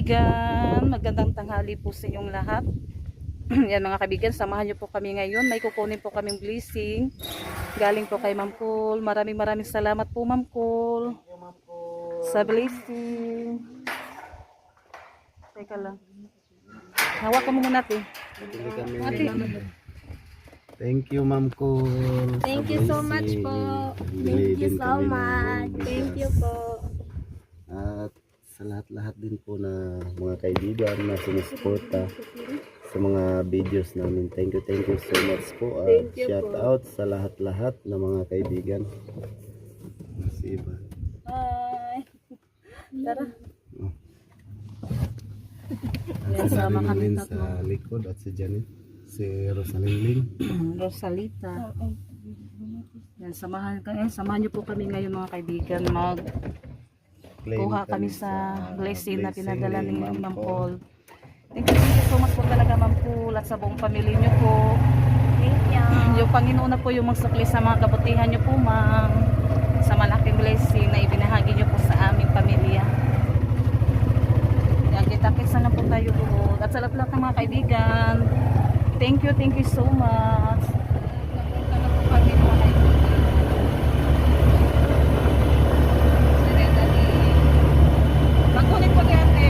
kaibigan, magandang tanghali po sa inyong lahat. Yan mga kaibigan, samahan niyo po kami ngayon. May kukunin po kaming blessing. Galing po kay Ma'am Cool. Maraming salamat po Ma'am Cool sa blessing. Teka lang. Hawak mo muna natin. Thank you, Ma'am Cool. Thank you so much po. Thank you so much. Thank you po. At sa lahat-lahat din po na mga kaibigan na sumusuporta sa mga videos namin. Thank you so much po. At shout out sa lahat-lahat na mga kaibigan. Si Iba. Hi. Tara. At sa Lin sa likod at si Janet. Si Rosalinling. Rosalita. Yan, samahan niyo po kami ngayon mga kaibigan. Kuha kami sa blessing na pinadala ni Ma'am Paul. Thank you so much po talaga Ma'am Paul at sa buong pamilya niyo po. Thank you. Yung Panginoon na po yung magsukli sa mga kabutihan niyo po Ma'am. Sa malaking blessing na ibinahagi niyo po sa aming pamilya. Yan, kita-kitsa na po tayo doon. At sa lahat ng mga kaibigan, thank you so much. Magkunin po kay ate.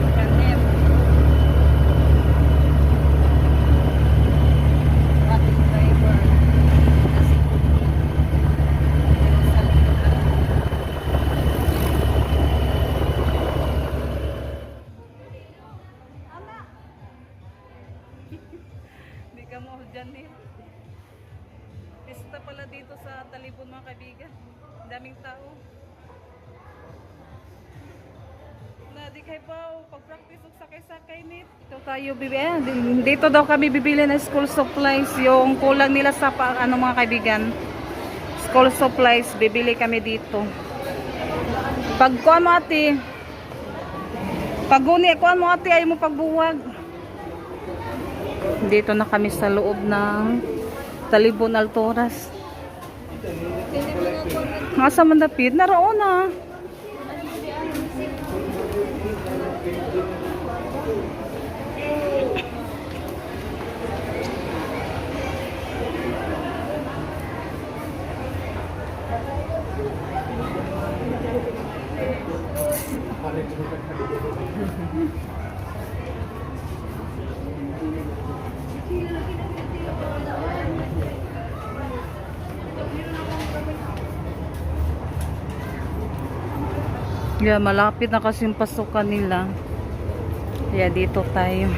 Janet. Ating driver. Kasi hindi ka mo dyan eh. Pista pala dito sa Talibon mga kaibigan. Daming tao. Na di kay Pao, pag-practice og sakay-sakay nit. Dito tayo bibili. Dito daw kami bibili ng school supplies. Yung kulang nila sa mga kaibigan. School supplies, bibili kami dito. Pag kuha mo ate, pag-uni, kuha mo ate, ayaw mo pagbuwag. Dito na kami sa loob ng Talibon Alturas. Masa mandapit na roon na. Yeah, malapit na kasi yung pasukan nila. Kaya dito tayo.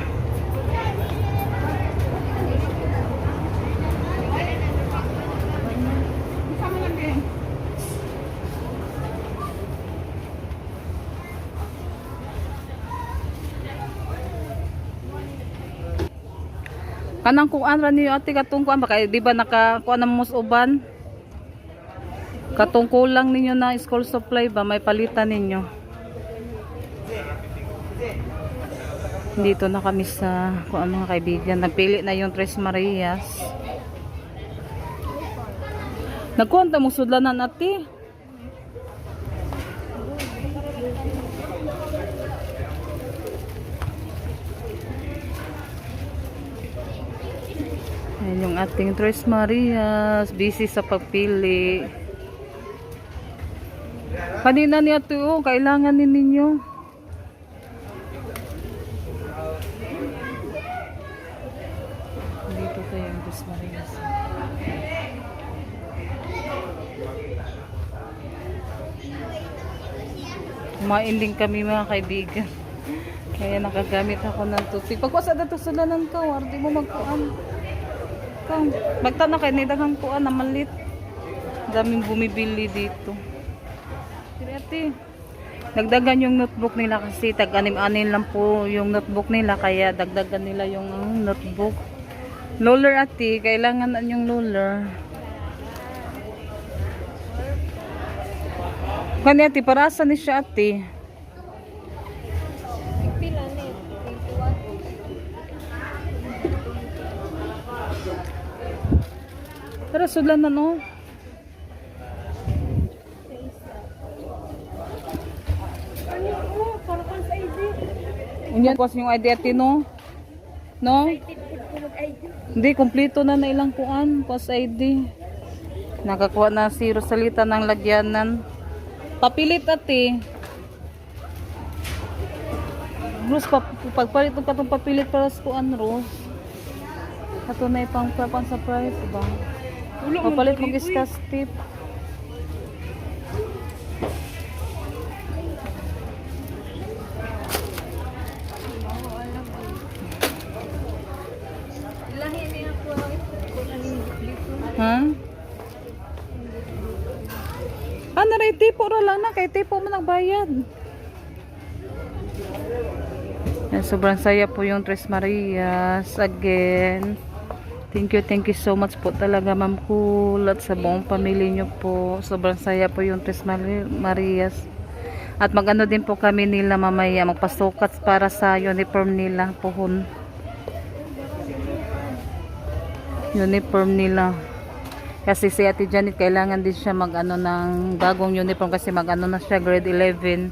Kanang kuan ra niyo ate katong kuan baka di ba nakakuan ng musuban? Katungkulang ninyo na school supply ba may palitan ninyo. Dito na kami sa kung mga kaibigan. Napili na yung Tres Marias. Nagkuhan mo sudlanan ate. Ayan yung ating Tres Marias. Busy sa pagpili. Kanina niya ito, kailangan din ninyo. Dito tayo yung Tres Marias. Kumain din kami mga kaibigan. Kaya nakagamit ako ng toothpick. Pagwasa na ito sulanan ka, di mo magkuhan. Magtanong kayo, nidaghang kuhan na malit. Daming bumibili dito. Ate, dagdagan yung notebook nila kasi tag-anim-anim lang po yung notebook nila kaya dagdagan nila yung notebook. Roller ate, kailangan yung roller. Kani ate, parasa ni siya ate. Pila na eh. 21. Tara, sudlan na no. Unyan ko yung ID ati no? No? Hindi, kompleto na na ilang kuan. Pas ID. Nakakuha na si Rosalita ng lagyanan. Papilit ati. Rose, pagpalit mo ka itong papilit para sa kuan, Rose. Ito na ipang surprise ba? Papalit mo giskas tip. Ha? Naray tipo ra lang na kay tipo mo nagbayad. Yan, sobrang saya po yung Tres Marias again. Thank you so much po talaga Ma'am Cool at sa buong pamilya nyo po. Sobrang saya po yung Tres Marias. At magano din po kami nila mamaya, magpasukat para sa uniform nila pohon. Uniform nila. Kasi si Ate Janet kailangan din siya mag-ano ng bagong uniform kasi mag-ano na siya grade 11.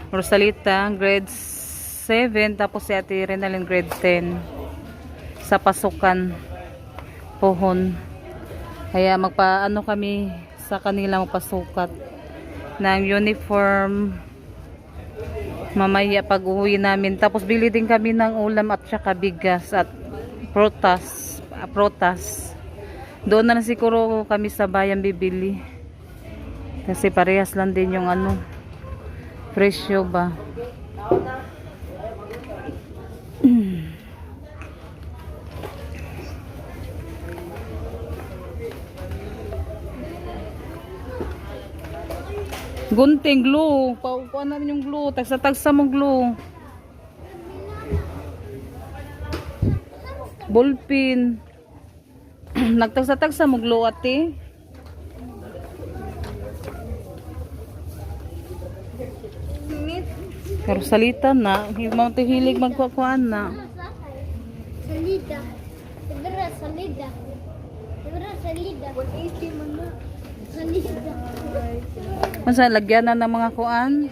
Rosalita grade 7 tapos si Ate Renalyn grade 10 sa pasukan pohon. Kaya magpaano kami sa kanila magpasukat ng uniform mamaya pag uwi namin. Tapos bili din kami ng ulam at saka bigas at protas. Doon na siguro kami sa bayan bibili. Kasi parehas lang din yung ano presyo ba. Gunting glue. Paupuan namin yung glue. Tagsa-tagsa mo glue. Ballpin. Nagtagsa-tagsa mo glue ate. Pero salita na. Mga hilig magkukuan na. Salida. Ibra salida. Ibra salida. 180 mama. Salida. Masa lagyan na ng mga kuan.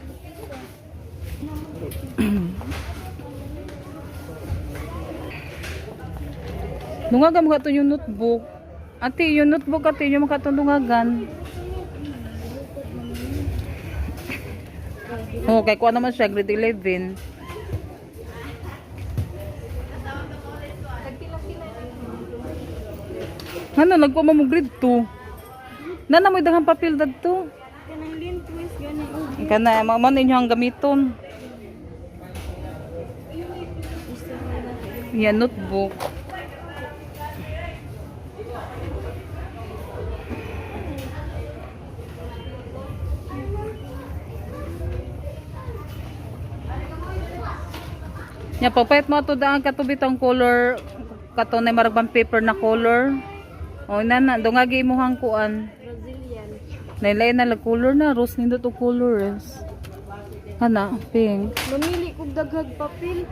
Dungagan mo ka ito yung notebook. Ate, yung notebook ate, yung makatundungagan. Oh, kay kuha naman siya, grade 11. Ano, nagkuha mo grade 2. Nana mo daghang papel dadto. Kanang lint twist gani. Kana, man inyo ang gamiton. Yan, notebook. Nya papayat mo to daan katubit ang color kato na maragbang paper na color. O na dungagi imuhang kuan. Brazilian. Nailay na lag color na rose nindo to colors. Kana pink. Mamili kog daghag papel.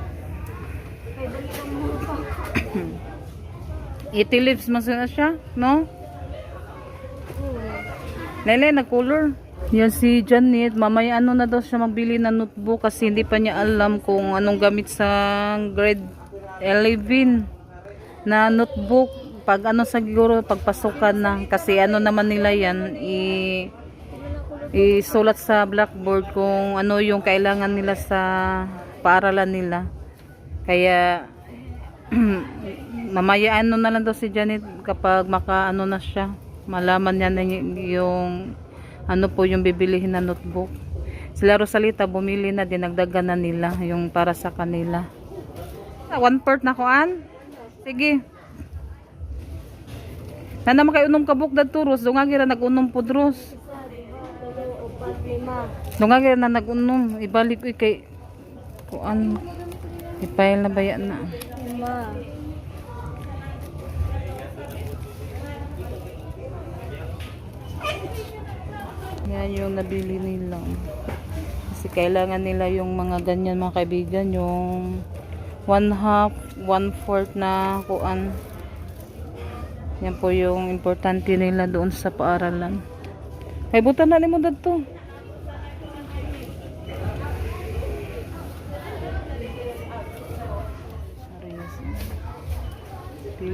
Kay dali ka mo pa. Iti lips man siya, no? Nailay na color. Yan si Janet, mamaya ano na daw siya magbili ng notebook kasi hindi pa niya alam kung anong gamit sa grade 11 na notebook. Pag ano siguro pagpasukan na kasi ano naman nila yan isulat sa blackboard kung ano yung kailangan nila sa paaralan nila. Kaya mamaya ano na lang daw si Janet kapag maka ano na siya, malaman niya na yung ano po yung bibilihin na notebook. Sila Rosalita bumili na, dinagdagan na nila yung para sa kanila. 1/4 na kuan. Sige. Nana makay unom ka book dadto Ros, dungagi ra nag-unom pud Ros. Dungagi ra na nag-unom, ibalik kay kuan. Ipail na baya na. Ma. Yan yung nabili nila. Kasi kailangan nila yung mga ganyan mga kaibigan. Yung 1/2, 1/4 na kuan. Yan po yung importante nila doon sa paaralan. Ay butan na ni mo dadto.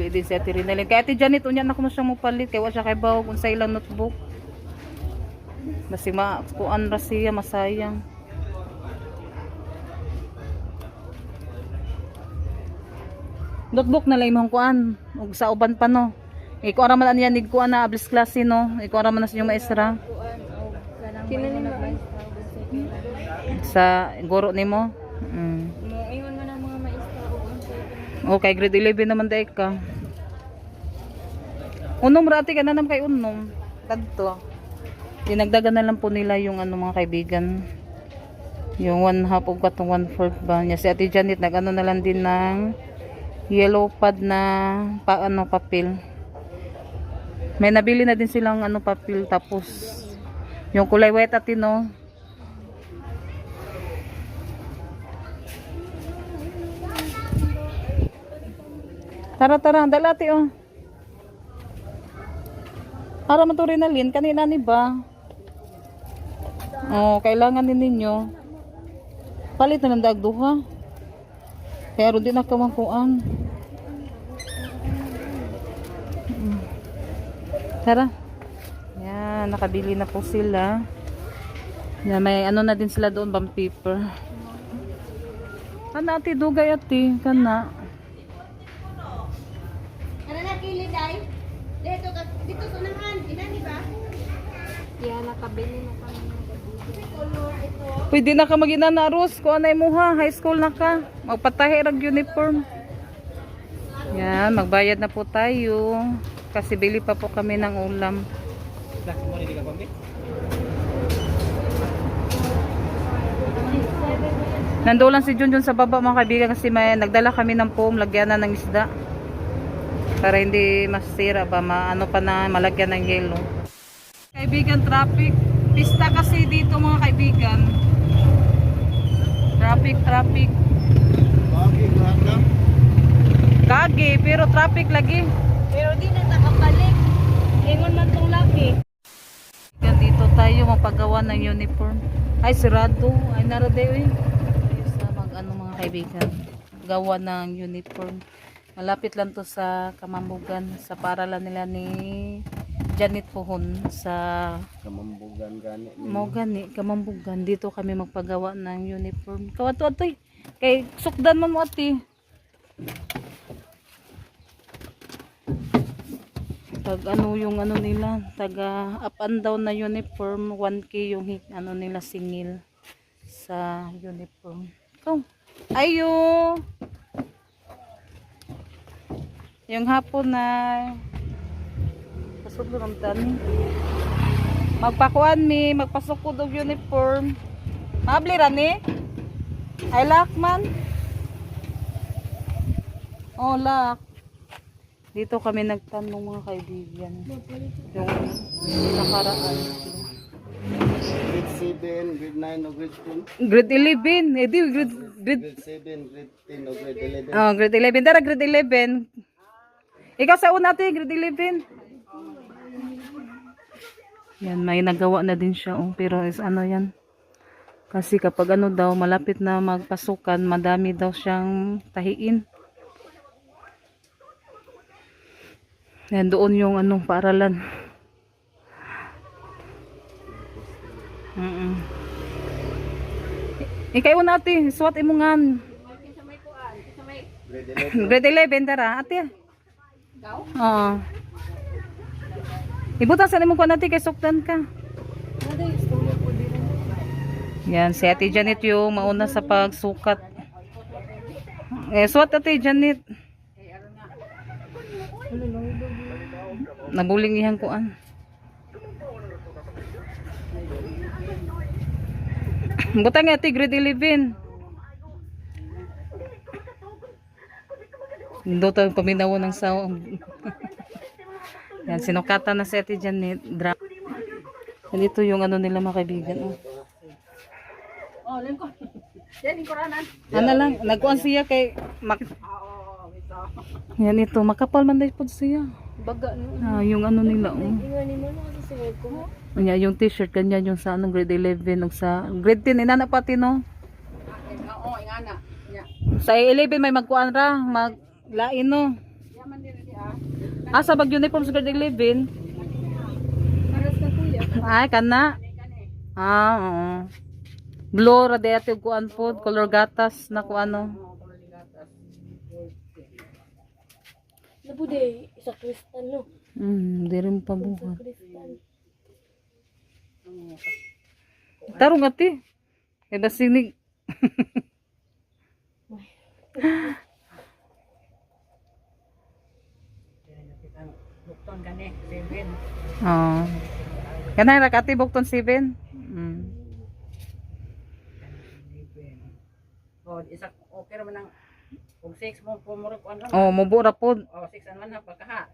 dili din si Ate Rinalyn. Kaya Ate Janet, unya na ko mo siyang mupalit. Kaya wala siya kay bawag kung sa ilang notebook. Basi kuan ra siya, masayang. Notebook na lang imong kuan. Ug sa uban pa no. Ikaw ra man niya nig kuan na ablis klase no. Ikaw ra man na sa inyong maestra. Kinalin mo. Sa guro nimo. Ingon mo na mga maestra o Okay, grade 11 naman dai ka. Unom rati ka na nam kay unom. Kadto. Dinagdagan na lang po nila yung ano mga kaibigan. Yung 1/2 o katong 1/4 ba niya. Si Ate Janet nag-ano na lang din ng yellow pad na papel. May nabili na din silang ano papel tapos yung kulay white ati no. Tara, dalati oh. Para man to Rinalyn, kanina ni ba? Oh, kailangan din ninyo. Palit na lang dagduha. Pero di na kamangkuan. Tara. Yan, nakabili na po sila. Yan, may ano na din sila doon, bang paper. Kana ati, dugay ati, kana. Ano na kilid ay? Dito sunahan, inani ba? Yeah, nakabili na kami. Pwede na ka mag-inana, Rose. Kung anay mo ha, high school na ka. Magpatahi rag uniform. Yan, magbayad na po tayo. Kasi bili pa po kami ng ulam. Nandoon lang si Junjun sa baba mga kaibigan kasi may nagdala kami ng foam, lagyan na ng isda. Para hindi masira ba, ano pa na malagyan ng yelo. Kaibigan, traffic. Pista kasi dito mga kaibigan. Traffic. Kagi, pero traffic lagi. Pero di na nakabalik. Ingon man tong laki. Yan dito tayo mapagawa ng uniform. Ay sirado, ay naradew eh. Tayo sa ano mga kaibigan. Gawa ng uniform. Malapit lang to sa Kamambugan, sa paaralan nila ni Janet Pohon sa Kamambugan gani. Gani, Kamambugan. Dito kami magpagawa ng uniform. Kawato atoy. Kay sukdan man mo ati. Tag ano yung ano nila, taga up and down na uniform, 1K yung ano nila singil sa uniform. Ikaw. Ayo. Yung hapon na pasudlo ng tani. Magpakuan mi, magpasukod og uniform. Mabli ra ni? Ay lak man. Oh, lak. Dito kami nagtanong mga kaibigan. Yung nakaraan. Grade 7, grade 9 o grade 10? Grade 11. Eh di grade Grade 7, grade 10 o grade 11? Oh, grade 11. Tara, grade 11. Ikaw sa una ate, grade 11. Yan, may nagawa na din siya. Oh. Pero is ano yan. Kasi kapag ano daw, malapit na magpasukan, madami daw siyang tahiin. Yan, doon yung anong paaralan. Ikaw una ate, swat imungan. Grade 11, tara ate. Oo. Ibutan sa nimo ko natin kay suktan ka. Yan, si Ate Janet yung mauna sa pagsukat. Suot Ate Janet. Nabuling ihang kuan. Butang Ate grade 11. Hindi tayo paminaw ng sound. Yan, sinukatan na si Ate Janet. Dito yung ano nila mga kaibigan. Oh, lingkod. Lingkoranan. Ano lang, nagkuhan siya kay yan ito, makapal man dahil po siya. Baga no. Yung ano nila. Ingani mo na kasi singay ko. Yung t-shirt, ganyan yung sa anong grade 11 o sa grade 10, inana pati no? Oo, ingana. Sa 11 may magkuhan ra, maglain no? Asa bag uniform sa grade 11? Paras na kuya. Ay, kana. Oo. Blue, ra dati kuan po, color gatas na kuano. Nabude, isa kristal no. Di rin pa buhat. Kristal. Tarong ati. Kaya ba sinig? Bukton gani, 7. Oo. Kanay ra kati bukton 7. O, isa, okay naman ng, kung 6 mo, pumurok ko ano. Oh, mubo ra pod. O, 6 and 1 half, pagkaha.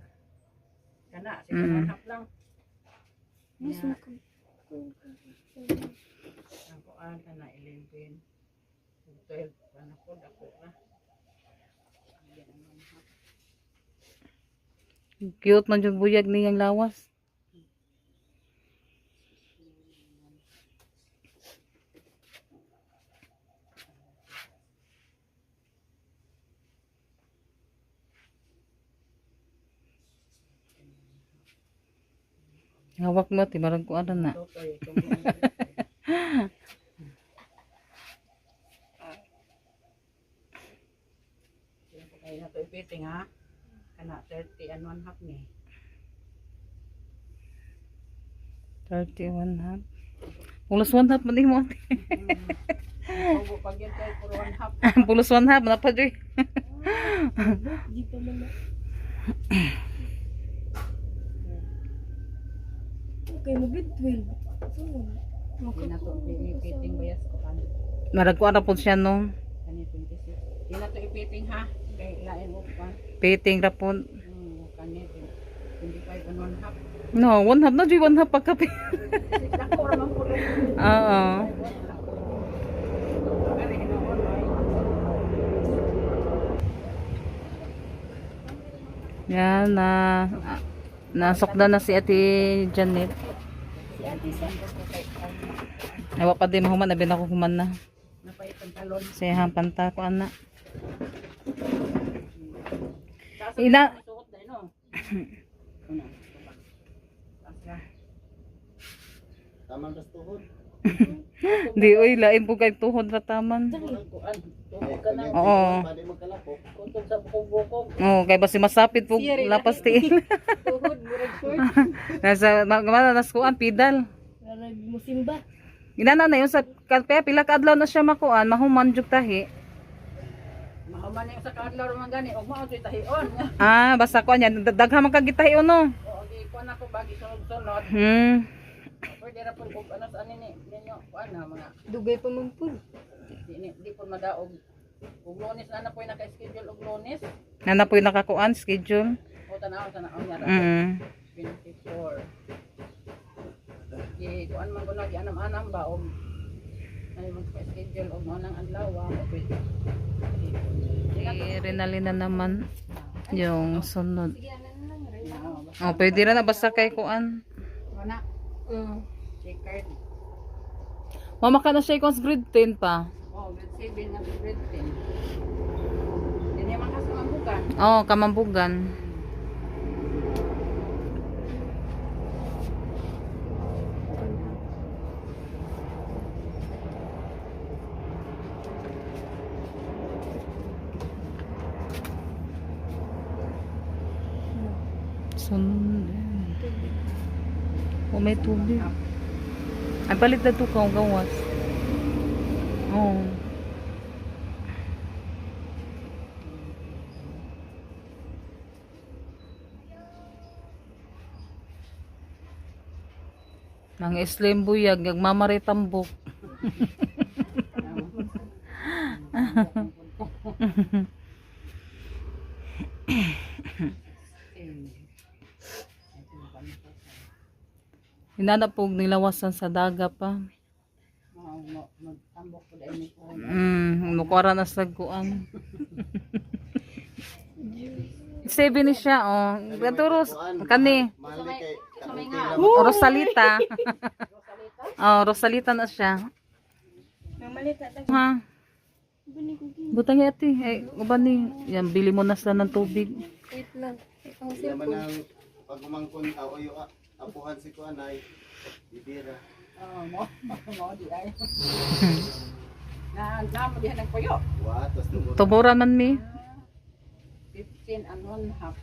Kana, 6 and 1 half lang. Mas Yeah. makam. Ang kuan, kana, 11. 12, kana po, dako na. Cute man jud buyag niyang lawas. Hawak mo ti barang ko ana na. Okay, kaya na ito ipiting ha. Kana, 30 and 1 half ni. 31 half. Pulos 1 half man mo. Obo, pag yun kayo, puro 1 half. Pulos 1 half na pa joy. Di pa man na. Okay, mag-grade 12. Hindi na ito ipiting bayas ko. Marag ko ana pod siya no. Kani 26. Hindi na ito ipiting ha. Kaya ilain mo pa. Piting ra pod. Kani 25 and 1 half. No, 1 half na joy 1 half pagkapi. Dako naman po rin. Oo. Kani hinoon ay. Yan na nasokda na si Ate Janet. Si Ate Sa. Nawa pa din mahuman abi na ko human na. Napay pantalon. Sa panta ko ana. Ina Suot na no. Una. Asra. Taman tas tuhod. di oy lain po kay tuhod ra taman. Kuan. Tuog ka na. Oo. Pwede magkalapok. Kutog sa bukog-bukog. Oh, kay basi masapit po lapas tiil. Tuhod, murag short. Nasa magmana nas kuan pidal. Murag musimba. Inana na yun sa kaya pila ka adlaw na siya makuan, mahuman jud tahi. Mahuman yung sa kadlaw man gani. Og mao tahion. Ah, basta kuan yan daghan man kagitahi no. O gi kuan ako bagi sunod-sunod. Pwede ra pud og ano sa ani ni ninyo kuan na mga Dugay pa man po. di pud madaog. Og Lunes na po naka-schedule og Lunes. Nana po yung nakakuan schedule. O tanaw niya ra. 24. Di kuan man kuno gi anam-anam ba og ay mag-schedule og mo nang adlaw o pwede. Rinalina naman yung sunod. Sige, ano na lang. Ray. Oh, pwede ra na basta kay kuan. Wala. Checkered. Mama ka na siya ikon sa grade 10 pa. Oh, grade 7 na grade 10. Hindi man kasi mambukan. Oh, kamambugan. Sunod. Oh, may tubig. Ay, palit na ito ka, gawas. Oh. Nang islim buyag, nagmamaritambok. Hinanapog nilawasan sa daga pa. Magtambok po dahil nito. Mukwara na sa guan. 7 ni siya, oh. Gaturos, kani. Mali kay Rosalita. Oh, Rosalita na siya. Mamalita. Ha? Butang nga ate. Ay, uban ni. Yan, bili mo na sila ng tubig. Wait lang. Ang Hindi naman ang pag umangkon, apuhan si Kuan ay bibira. Mo di ay. Na mo dihan ang puyo. Watos tumuro. Tuburan man mi. 15 and 1/2.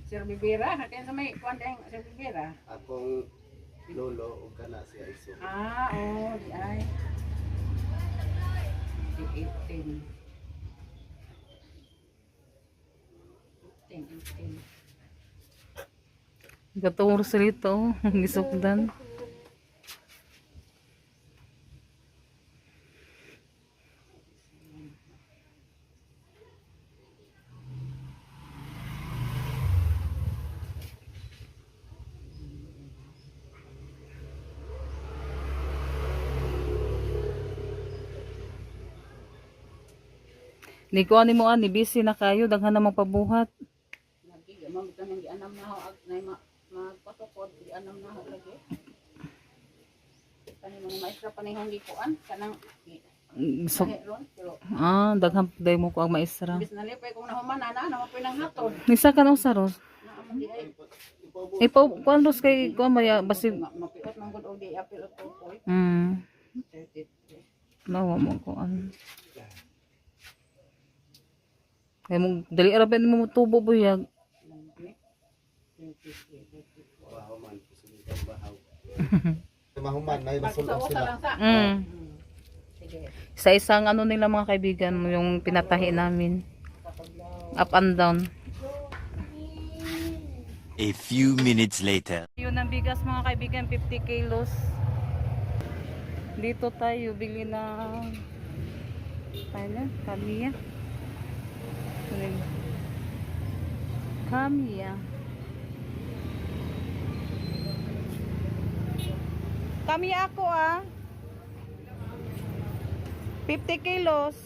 Sir Bibira, kaya sa may kuan dang Sir Bibira. Akong lolo o kana siya iso. Oo, di ay. 18. 18. Gatawar sa rito. Gisukdan. Ni ko ani mo ani busy na kayo daghan na magpabuhat. Nagiga mo bitaw nang gianam na ho ag nay magpatukod gianam na ho lagi. Kani mga maestra pa nang gikuan kanang So, ron pero daghan day mo ko ang maestra. bis nalipay kung nahuman na mapoy nang hatod. Nisa ka nung saros. Na amo di ay Ipaw kuan ros kay kuan maya basi. mapiot man gud og di apil og tukoy. 33. Nawa mo kuan. Kay mo dali ra ba mo tubo buyag. Bahaw man, sulitan bahaw. Mahuman na masulog Sa sila. lang sa. Sige. Sa isang ano nila mga kaibigan, yung pinatahi namin. Up and down. A few minutes later. Yun ang bigas mga kaibigan, 50 kilos. Dito tayo bili na kamiya. Kamiya. Kamiya ako 50 kilos.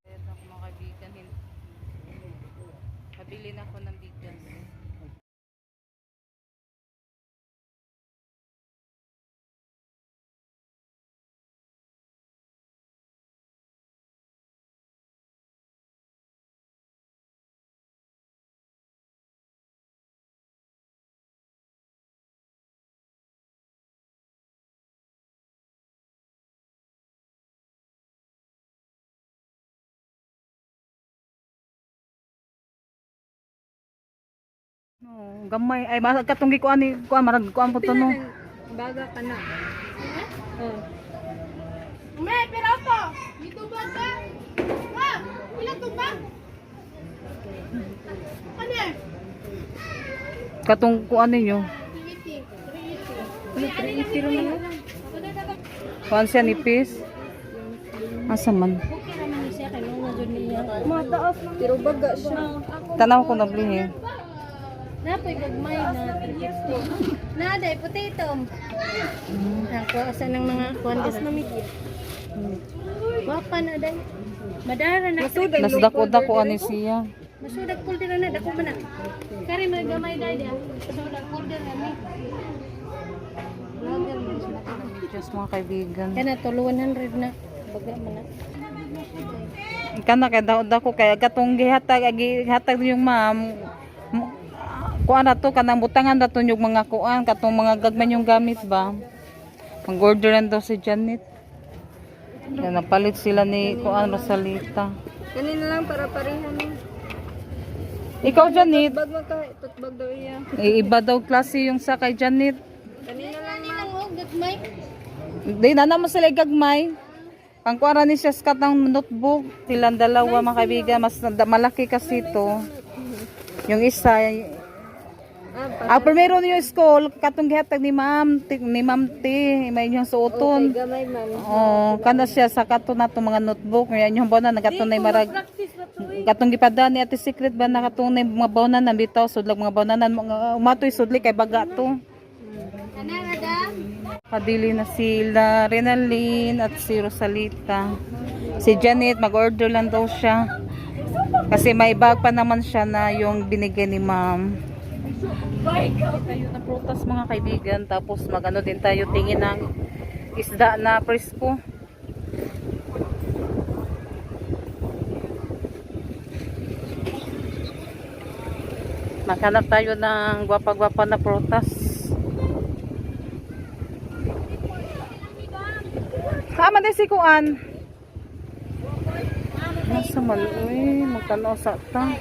Ito ako mga kaibigan. Kabili na ako ng bigas. No, gamay ay katong gikuan ni kuan marag kuan po to no. Baga ka na. May piraso! Dito ba ka? Ha? Ilan to ba? Ano eh? Katong kuan ninyo. 380. 380 lang. Kuan siya nipis. Asa man? Okay naman siya kay mga jud niya. Mataas man. Pero baga siya. Tanaw ko nablihi. Napoy gagmay na 350. Naday potato. Ako asa ng mga kuan na midya. Wapa na day. Madara na. Nas dako-dako ani siya. Masudag folder na dako man na. Kari may gamay day dia. Masudag folder na mi. Lager mo siya. Just mga kaibigan. Kana to 100 na. Baga man na. Kana kay dako kay katong gihatag yung ma'am. Kuan na to kanang butangan na to yung mga kuan katong mga gagman yung gamit ba. Mag-orderan daw si Janet. Yan, napalit sila ni kuan Rosalita. Kanina lang para parehan ni. Ikaw Janet, Bag man ka tutbag daw iya. iba daw klase yung sa kay Janet. Kanina lang og gagmay. Di na naman sila gagmay. Ang kuara ni siya sa katang notebook, silang dalawa mga kaibigan, mas malaki kasi to. Yung isa, primero yung school, katong gihatag ni Ma'am T, may inyong suoton. Gamay man. Oh, kana siya sa kato na to mga notebook, may inyong bawa na katong na marag. Katong gipada ni Ate Secret ba na katong na mga bawnan na bitaw, sudlag mga bawnan, umatoy sudli kay baga to. Kanang ada. Kadili na sila Renalyn at si Rosalita. Si Janet, mag-order lang daw siya. Kasi may bag pa naman siya na yung binigay ni Ma'am. Tayo na prutas mga kaibigan. Tapos magano din tayo tingin ng isda na presko. Maghanap tayo ng gwapa-gwapa na prutas. Sama din si Kuan. Nasa man, uy, magtanaw sa ta.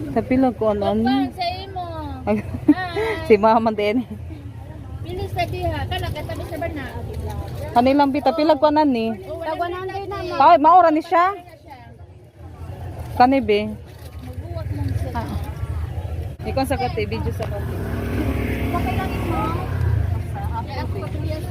Tapi lang Kuan ano. Sa imo. Si Mama din. Bilis na diha. Kana katabi sa bana. Kanilang bita pilag Kuan ani. Tawanan kayo na. Ay, maura ni siya. Kanibe. Ikaw sa kati, video sa kati. Okay lang ito. Ako patuyas.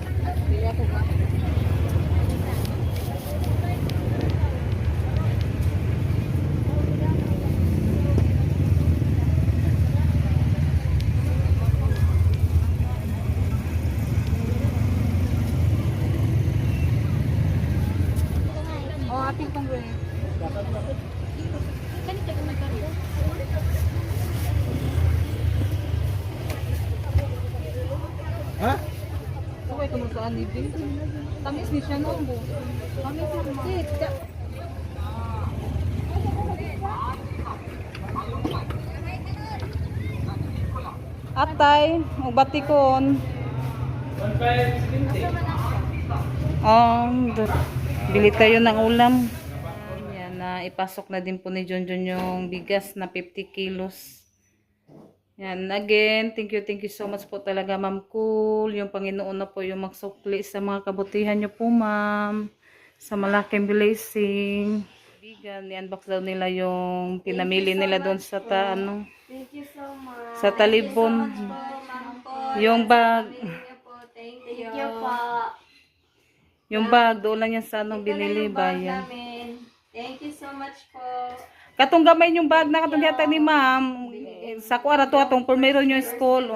Oh, ating pang gawin. Ha? Okay, kung saan ibig. Tamis ni siya no. Tamis ni siya. Atay, ubatikon. 1.5 bili tayo ng ulam. Yan, na ipasok na din po ni Junjun yung bigas na 50 kilos. Yan, again, thank you so much po talaga, Ma'am Cool. Yung Panginoon na po yung magsukli sa mga kabutihan nyo po, Ma'am. Sa malaking blessing. Bigan, i-unbox daw nila yung pinamili nila doon sa ano. Thank you so much. Sa Talibon. Yung bag. Thank you po. Yung bag, doon lang yan sa anong binili, bayan. Thank you so much po. Katong gamay yung bag na katong yata ni Ma'am. Sa kuara to atong primero yung school.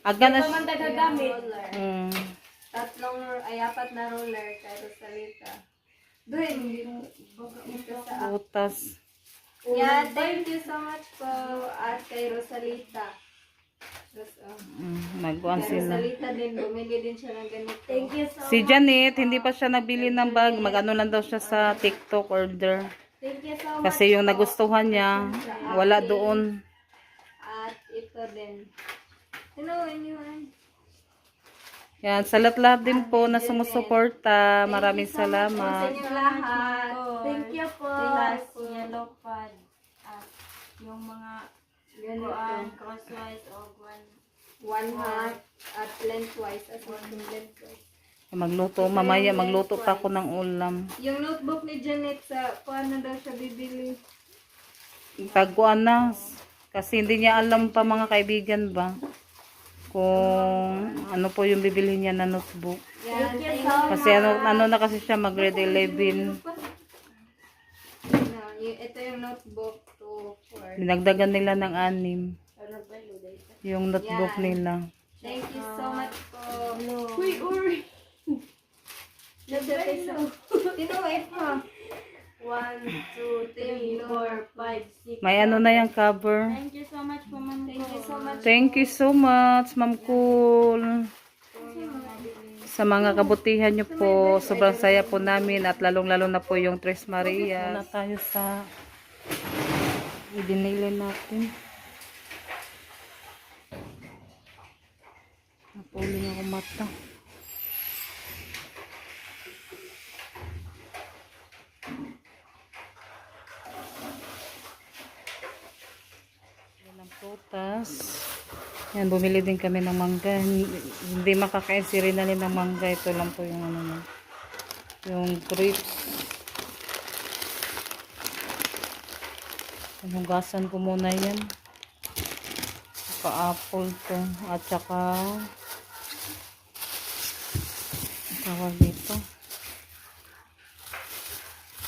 Aga na siya. Gamit. Apat na roller kay Rosalita. Doon, sa Butas. yeah, thank you so much po at kay Rosalita. Nagkuhan Kay sila. Rosalita din, bumili din siya ng ganito. Thank you so Si Janet, hindi pa siya nabili ng bag. Mag-ano lang daw siya sa TikTok order. Thank you so much. Kasi yung nagustuhan niya, wala doon. At ito din. Sino yun? Yan, sa lahat din po na sumusuporta. Maraming Sa salamat. inyo lahat. Thank you po. Relax. Yellow pad. At yung mga Ganito. crosswise o One half at lengthwise. As in lengthwise. Magluto, mamaya magluto pa ako ng ulam. Yung notebook ni Janet sa kuan na daw siya bibili. Pagkuan na. Kasi hindi niya alam pa mga kaibigan ba kung ano po yung bibili niya na notebook. Yan. Thank you so Kasi ano na kasi siya mag grade 11. Ito yung notebook 2, 4. Dinagdagan nila ng 6. Yung notebook Yan. nila. Thank you so much po. Uy, Uri. Tinuwit mo. 1, 2, 3, 4, 5, 6. May ano na yung cover. Thank you so much po, Ma'am. Thank you so much. Thank you so much, Ma'am Cool. Sa mga kabutihan nyo po, sobrang saya po namin at lalong-lalo na po yung Tres Marias. Muna tayo sa ibinili natin. Napuling ako mata. Yan ang prutas. Yan, bumili din kami ng mangga. Hindi makakain si Rinalyn ng mangga. Ito lang po yung ano niya. Yung grapes. Hugasan ko muna yan. Saka apple to. At saka tawag dito.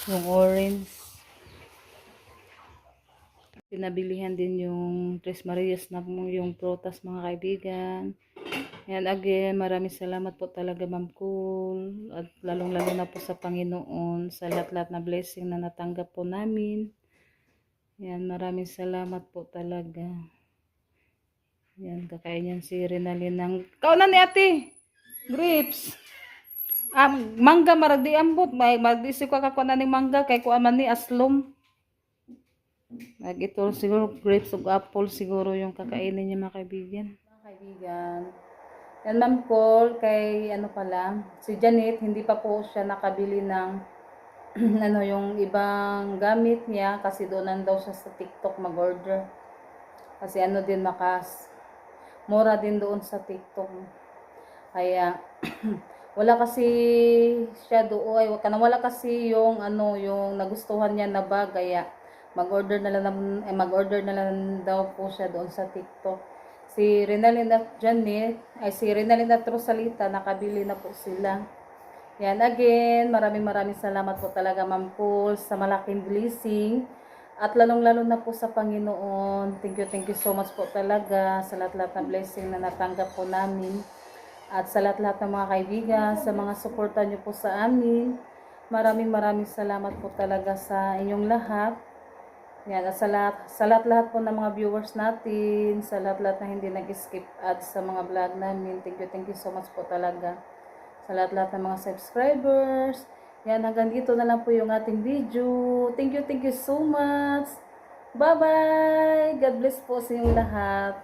Yung orange. Pinabilihan din yung Tres Marias na yung prutas mga kaibigan. And again, maraming salamat po talaga Ma'am Cool. At lalong-lalo na po sa Panginoon sa lahat-lahat na blessing na natanggap po namin. Yan, maraming salamat po talaga. Yan, kakain yan si Rinalyn ng... Kaunan ni ate! Grapes! Mangga maragdi ambot. Maragdi si ko kakuha na ni mangga kay kuha man ni aslom. Ito siguro grapes of apple siguro yung kakainin niya mga kaibigan. Mga kaibigan. Yan Ma'am Cole, kay ano pala, si Janet, hindi pa po siya nakabili ng ano yung ibang gamit niya kasi doon daw siya sa TikTok mag-order. Kasi ano din mura din doon sa TikTok. Kaya wala kasi siya doon, wala kasi yung ano, yung nagustuhan niya na bag, kaya mag-order na lang daw po siya doon sa TikTok. Si Renalyn at Janet, si Renalyn at Rosalita, nakabili na po sila. Yan, again, maraming salamat po talaga Ma'am Paul sa malaking blessing. At lalong-lalo na po sa Panginoon. Thank you so much po talaga sa lahat-lahat na blessing na natanggap po namin. At sa lahat-lahat ng mga kaibigan, sa mga suporta nyo po sa amin. Maraming salamat po talaga sa inyong lahat. Yan, at sa lahat-lahat po ng mga viewers natin, sa lahat-lahat na hindi nag-skip ads sa mga vlog namin. Thank you so much po talaga. Sa lahat-lahat ng mga subscribers. Yan, hanggang dito na lang po yung ating video. Thank you so much. Bye-bye. God bless po sa inyong lahat.